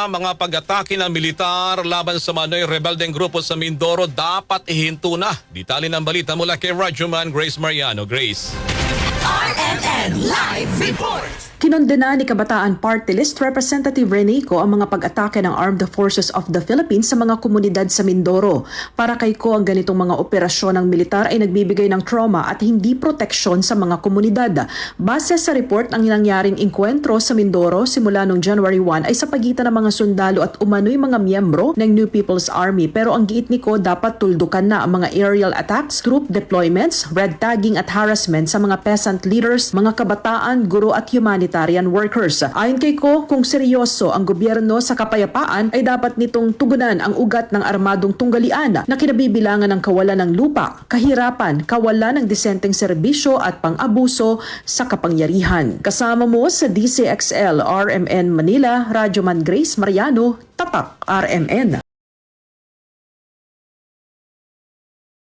mga pag-atake ng militar laban sa manoy rebeldeng grupo sa Mindoro dapat ihinto na. Detalye ng balita mula kay Radyoman Grace Mariano. Grace. RMN Live Report! Kinondena ni Kabataan Party List Representative Reneco ang mga pag-atake ng Armed Forces of the Philippines sa mga komunidad sa Mindoro. Para kay Ko, ang ganitong mga operasyon ng militar ay nagbibigay ng trauma at hindi proteksyon sa mga komunidad. Base sa report, ang nangyaring engkwentro sa Mindoro simula noong January 1 ay sa pagitan ng mga sundalo at umano'y mga miyembro ng New People's Army. Pero ang giit ni Ko, dapat tuldukan na ang mga aerial attacks, troop deployments, red tagging at harassment sa mga peasant leaders, mga kabataan, guro at humanitarian workers. Ayon kay Ko, kung seryoso ang gobyerno sa kapayapaan ay dapat nitong tugunan ang ugat ng armadong tunggalian na kinabibilangan ng kawalan ng lupa, kahirapan, kawalan ng disenteng serbisyo at pang-abuso sa kapangyarihan. Kasama mo sa DCXL RMN Manila, Radyoman Grace Mariano, Tatak RMN.